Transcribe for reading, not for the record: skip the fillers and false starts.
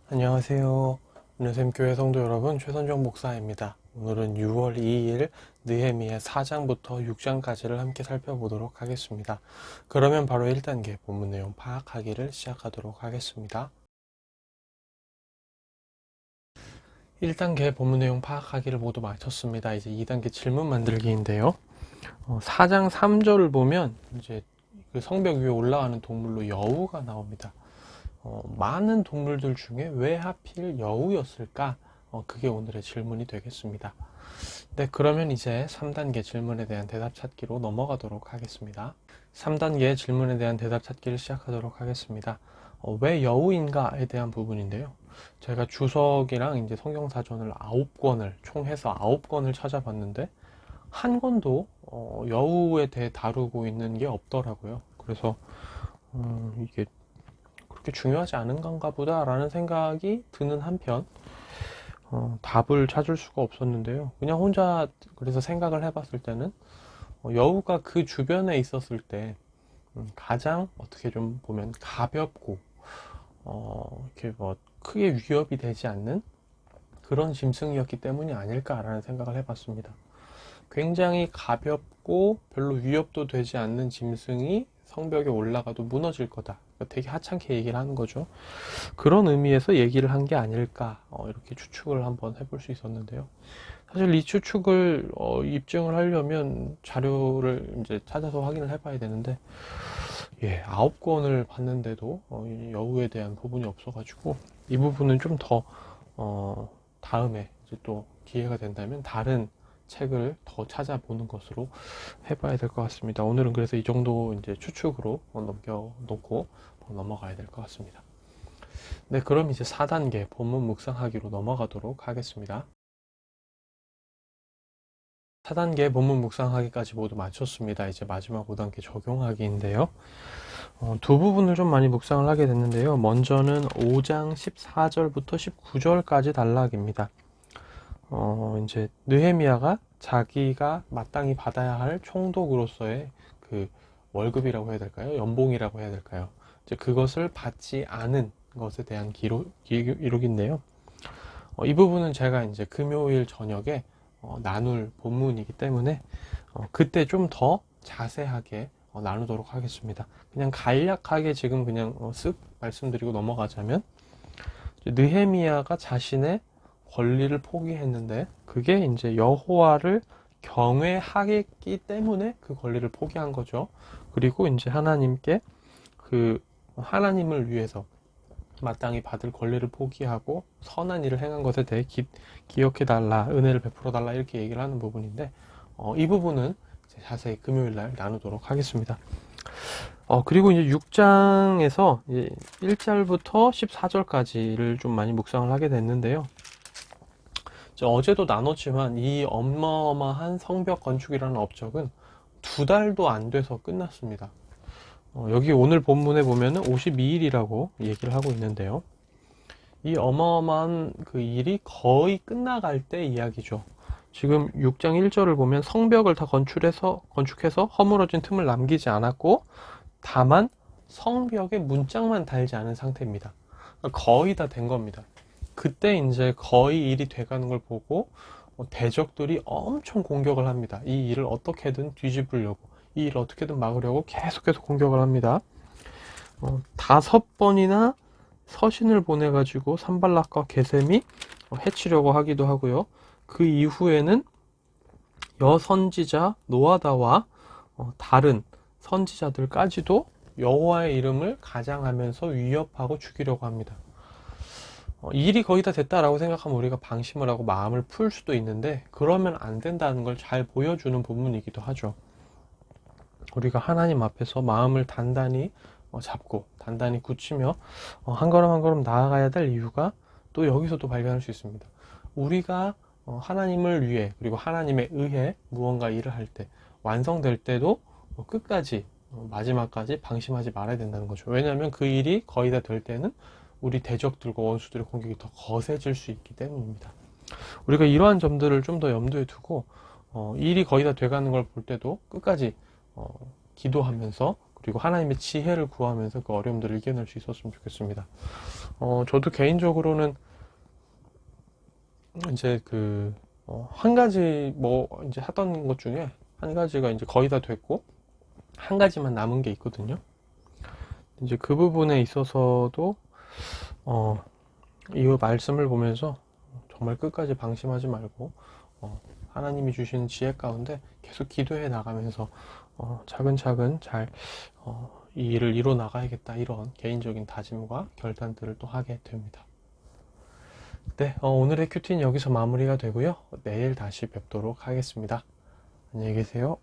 안녕하세요. 은혜샘교회 성도 여러분, 최선정 목사입니다. 오늘은 6월 2일 느헤미야 4장부터 6장까지를 함께 살펴보도록 하겠습니다. 그러면 바로 1단계 본문 내용 파악하기를 시작하도록 하겠습니다. 1단계 본문 내용 파악하기를 모두 마쳤습니다. 이제 2단계 질문 만들기인데요. 4장 3절을 보면 이제 그 성벽 위에 올라가는 동물로 여우가 나옵니다. 많은 동물들 중에 왜 하필 여우였을까? 그게 오늘의 질문이 되겠습니다. 네, 그러면 이제 3단계 질문에 대한 대답 찾기로 넘어가도록 하겠습니다. 3단계 질문에 대한 대답 찾기를 시작하도록 하겠습니다. 왜 여우인가에 대한 부분인데요. 제가 주석이랑 이제 성경사전을 9권을, 총 해서 9권을 찾아봤는데, 한 권도 여우에 대해 다루고 있는 게 없더라고요. 그래서, 이게 그렇게 중요하지 않은 건가 보다 라는 생각이 드는 한편 답을 찾을 수가 없었는데요. 그냥 혼자 그래서 생각을 해봤을 때는 여우가 그 주변에 있었을 때 가장 어떻게 좀 보면 가볍고 이렇게 뭐 크게 위협이 되지 않는 그런 짐승이었기 때문이 아닐까라는 생각을 해봤습니다. 굉장히 가볍고 별로 위협도 되지 않는 짐승이 성벽에 올라가도 무너질 거다. 되게 하찮게 얘기를 하는 거죠. 그런 의미에서 얘기를 한 게 아닐까 이렇게 추측을 한번 해볼 수 있었는데요. 사실 이 추측을 입증을 하려면 자료를 이제 찾아서 확인을 해봐야 되는데 9권을 봤는데도 여우에 대한 부분이 없어가지고 이 부분은 좀 더 다음에 이제 또 기회가 된다면 다른 책을 더 찾아보는 것으로 해봐야 될 것 같습니다. 오늘은 그래서 이 정도 이제 추측으로 넘겨놓고 넘어가야 될 것 같습니다. 네, 그럼 이제 4단계 본문 묵상하기로 넘어가도록 하겠습니다. 4단계 본문 묵상하기까지 모두 마쳤습니다. 이제 마지막 5단계 적용하기인데요. 두 부분을 좀 많이 묵상을 하게 됐는데요. 먼저는 5장 14절부터 19절까지 단락입니다. 이제 느헤미야가 자기가 마땅히 받아야 할 총독으로서의 그 월급이라고 해야 될까요? 연봉이라고 해야 될까요? 이제 그것을 받지 않은 것에 대한 기록인데요. 이 부분은 제가 이제 금요일 저녁에 나눌 본문이기 때문에 그때 좀 더 자세하게 나누도록 하겠습니다. 그냥 간략하게 지금 그냥 쓱 말씀드리고 넘어가자면 느헤미야가 자신의 권리를 포기했는데 그게 이제 여호와를 경외하기 때문에 그 권리를 포기한 거죠. 그리고 이제 하나님께 그 하나님을 위해서 마땅히 받을 권리를 포기하고 선한 일을 행한 것에 대해 기억해달라, 은혜를 베풀어달라 이렇게 얘기를 하는 부분인데 이 부분은 자세히 금요일날 나누도록 하겠습니다. 그리고 이제 6장에서 이제 1절부터 14절까지를 좀 많이 묵상을 하게 됐는데요. 어제도 나눴지만 이 어마어마한 성벽 건축이라는 업적은 2달도 안 돼서 끝났습니다. 여기 오늘 본문에 보면은 52일이라고 얘기를 하고 있는데요. 이 어마어마한 그 일이 거의 끝나갈 때 이야기죠. 지금 6장 1절을 보면 성벽을 다 건축해서 허물어진 틈을 남기지 않았고 다만 성벽에 문짝만 달지 않은 상태입니다. 거의 다 된 겁니다. 그때 이제 거의 일이 돼가는 걸 보고 대적들이 엄청 공격을 합니다. 이 일을 어떻게든 뒤집으려고, 이 일을 어떻게든 막으려고 계속해서 공격을 합니다. 5번이나 서신을 보내가지고 산발락과 게셈이 해치려고 하기도 하고요. 그 이후에는 여선지자 노아다와 다른 선지자들까지도 여호와의 이름을 가장하면서 위협하고 죽이려고 합니다. 일이 거의 다 됐다라고 생각하면 우리가 방심을 하고 마음을 풀 수도 있는데 그러면 안 된다는 걸 잘 보여주는 부분이기도 하죠. 우리가 하나님 앞에서 마음을 단단히 잡고 단단히 굳히며 한 걸음 한 걸음 나아가야 될 이유가 또 여기서도 발견할 수 있습니다. 우리가 하나님을 위해 그리고 하나님에 의해 무언가 일을 할 때 완성될 때도 끝까지 마지막까지 방심하지 말아야 된다는 거죠. 왜냐하면 그 일이 거의 다 될 때는 우리 대적들과 원수들의 공격이 더 거세질 수 있기 때문입니다. 우리가 이러한 점들을 좀 더 염두에 두고 일이 거의 다 돼가는 걸 볼 때도 끝까지 기도하면서 그리고 하나님의 지혜를 구하면서 그 어려움들을 이겨낼 수 있었으면 좋겠습니다. 저도 개인적으로는 이제 한 가지 이제 하던 것 중에 한 가지가 이제 거의 다 됐고, 한 가지만 남은 게 있거든요. 이제 그 부분에 있어서도, 이 말씀을 보면서 정말 끝까지 방심하지 말고, 하나님이 주시는 지혜 가운데 계속 기도해 나가면서, 차근차근 잘, 이 일을 이뤄 나가야겠다. 이런 개인적인 다짐과 결단들을 또 하게 됩니다. 네, 오늘의 큐티는 여기서 마무리가 되고요. 내일 다시 뵙도록 하겠습니다. 안녕히 계세요.